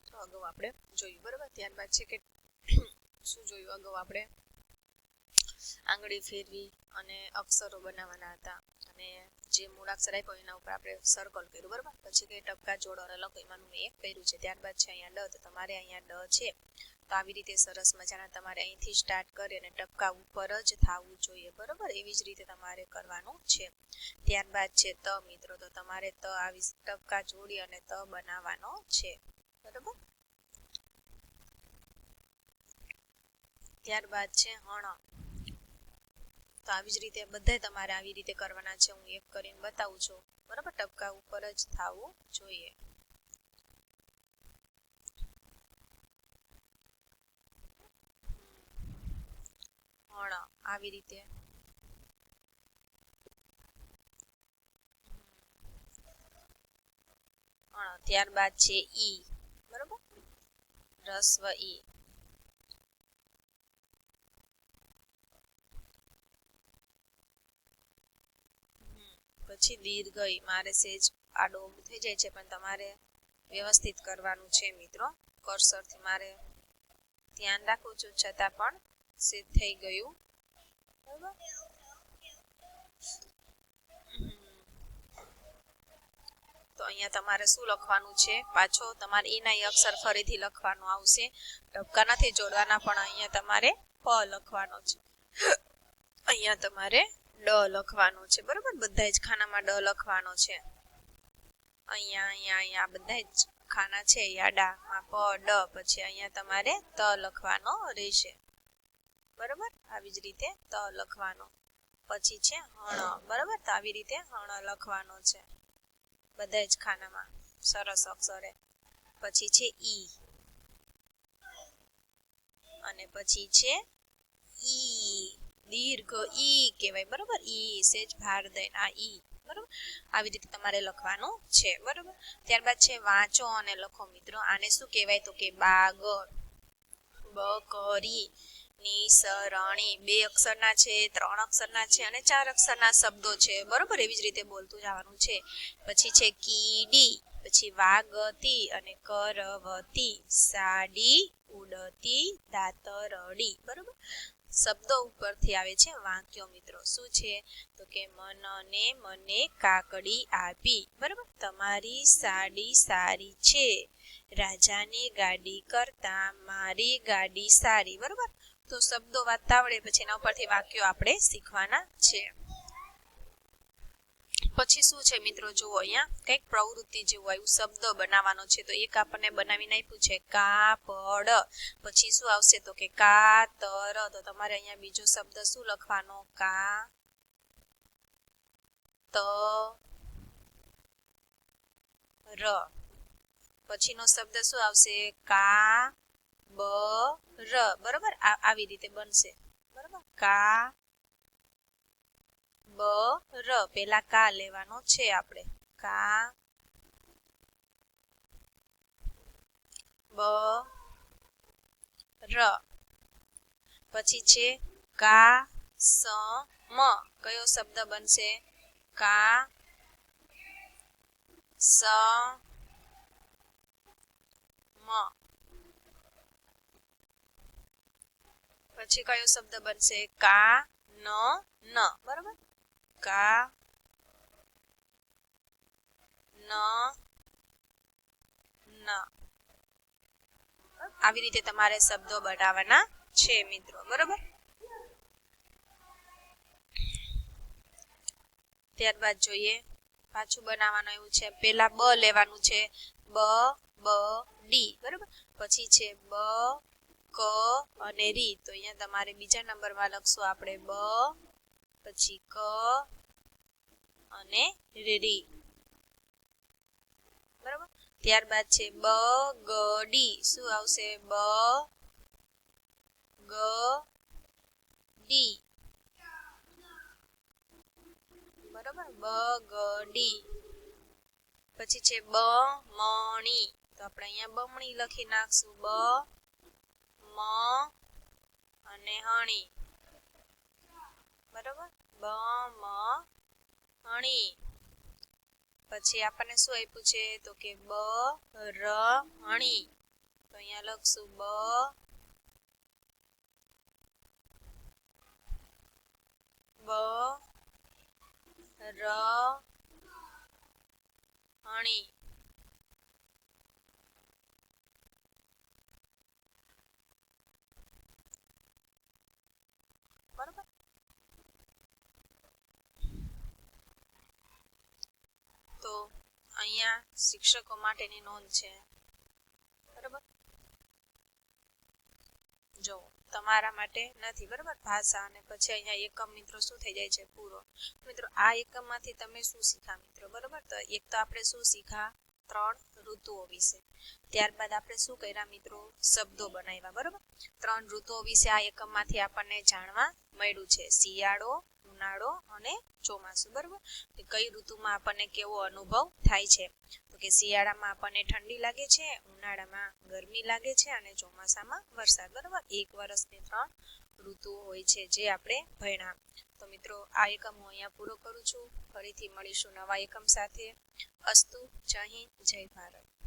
મિત્રો અગાઉ આપણે જોયું બરાબર. ત્યારબાદ છે કે શું જોયું અગાઉ આપણે આંગળી ફેરવી અને અક્ષરો બનાવવાના હતા અને જે મૂળાક્ષર આપ્યો એના ઉપર આપણે સર્કલ કર્યું બરાબર. પછી કે ટપકા જોડો અને લખો એમાંનું મેં એક કર્યું છે. ત્યારબાદ છે અહીંયા ડ, તો તમારે અહીંયા ડ છે તો આવી રીતે સરસ મજાના તમારે અહીંથી સ્ટાર્ટ કરી અને ટપકા ઉપર જ થવું જોઈએ બરાબર. એવી જ રીતે તમારે કરવાનું છે. ત્યારબાદ છે ત મિત્રો, તો તમારે ત આવી ટપકા જોડી અને ત બનાવવાનો છે બરાબર. ત્યારબાદ છે હણ, તો આવી જ રીતે બધાય તમારે આવી રીતે કરવાના છે. હું એક કરીને બતાવું છું બરાબર. ટપકા ઉપર જ થવું જોઈએ. હણ આવી રીતે. ત્યારબાદ છે ઈ બરાબર, રસ્વ ઈ. પછી દીર્ઘ ઈ, મારે સેજ આડો થઈ જાય છે પણ તમારે વ્યવસ્થિત કરવાનું છે મિત્રો. કર્સરથી મારે ધ્યાન રાખું છું છતાં પણ સેજ થઈ ગયું બરાબર. તો અહીંયા તમારે શું લખવાનું છે, પાછો તમારે એના અક્ષર ફરીથી લખવાનું આવશે. ટપકા નથી જોડવાના પણ અહીંયા તમારે પ લખવાનો છે. અહીંયા તમારે ડ લખવાનો છે બરાબર. બધા જ ખાનામાં ડ લખવાનો છે. અહીંયા અહીંયા અહીંયા બધા જ ખાના છે યાડામાં પ ડ, પછી અહીંયા તમારે ત લખવાનો રહેશે બરાબર. આવી જ રીતે ત લખવાનો. પછી છે હણ બરાબર, તો આવી રીતે હણ લખવાનો છે બધા જ ખાનામાં સરસ અક્ષરે. પછી છે ઈ અને પછી છે ઈ, દીર્ઘ ઈ કહેવાય બરાબર. ઈ સેજ ભાર દઈને આ ઈ બરાબર. આવી રીતે તમારે લખવાનું છે બરાબર. ત્યારબાદ છે વાંચો અને લખો મિત્રો. આને શું કહેવાય તો કે બાગ, બકરી, નિસરણી. 2 અક્ષરના છે, 3 અક્ષરના છે અને 4 અક્ષરના શબ્દો છે બરોબર. એવી જ રીતે બોલતું જવાનું છે. પછી છે કીડી, પછી વાગતી અને કરવતી, સાડી, ઉડતી, દાતરડી બરોબર. શબ્દો ઉપરથી આવે છે વાક્યો મિત્રો. શું છે તો કે મનને મને કાકડી આપી બરાબર. તમારી સાડી સારી છે, રાજાની ગાડી કરતા મારી ગાડી સારી બરાબર. તો શબ્દો વાંચતા આવડે પછી એના ઉપરથી વાક્યો આપણે શીખવાના છે. પછી શું છે મિત્રો, જુઓ અહીંયા કંઈક પ્રવૃત્તિ જેવું આવ્યું, શબ્દ બનાવવાનો છે. તો એક આપણને બનાવીને આપ્યું છે કાપડ, પછી શું આવશે તો કે કાતર. તો તમારે અહીંયા બીજો શબ્દ શું લખવાનો, કા ત ર. પછીનો શબ્દ શું આવશે, કા બ ર બરોબર. આવી રીતે બનશે બરોબર. કા બ ર, પેલા કા લેવાનો છે આપણે, કા બ ર. પછી છે કા સ મ. કયો શબ્દ બનશે, કા સ મ. પછી કયો શબ્દ બનશે, કા ન ન બરોબર. કા ન ન. આવી રીતે તમારે શબ્દો બનાવવાના છે મિત્રો બરોબર. ત્યારબાદ જોઈએ પાછું બનાવવાનું એવું છે. પેલા બ લેવાનું છે, બ બ ડી બરોબર. પછી છે બ ક અને રી. તો અહીંયા તમારે બીજા નંબરમાં લખશું આપણે બ, પછી ક અને રી બરોબર. ત્યારબાદ છે બ ગ ડી. શું આવશે, બ ગ ડી બરોબર. બ ગ ડી. પછી છે બ મણી. તો આપણે અહીંયા બમણી લખી નાખશું, બ મ અને હણી બરોબર. બ મ હણી. પછી આપણને શું આપ્યું છે તો કે બ ર હણી અહીંયા લખશું બ ર હણી બરોબર. તો અહીંયા શિક્ષકો માટેની નોંધ છે બરોબર. જો તમારા માટે નથી બરોબર ભાષા અને પછી અહીંયા એકમ મિત્રો શું થઈ જાય છે પૂરો. મિત્રો આ એકમમાંથી તમે શું શીખ્યા મિત્રો બરોબર. તો એક તો આપણે શું શીખ્યા 3 ઋતુઓ વિશે. ત્યારબાદ આપણે શું કર્યા મિત્રો શબ્દો બનાવ્યા બરોબર. 3 ઋતુઓ વિશે આ એકમમાંથી આપણને જાણવા મળ્યું છે. શિયાળો, ઉનાળો અને ચોમાસું બરોબર. કઈ ઋતુમાં આપણને કેવો અનુભવ થાય છે. તો કે શિયાળામાં આપણને ઠંડી લાગે છે, ઉનાળામાં ગરમી લાગે છે અને ચોમાસામાં વરસાદ બરોબર. એક વર્ષની 3 ઋતુઓ હોય છે જે આપણે ભણ્યા. તો મિત્રો આ એકમ હું અહીંયા પૂરો કરું છું. ફરીથી મળીશું નવા એકમ સાથે. અસ્તુ. જય હિન્દ, જય ભારત.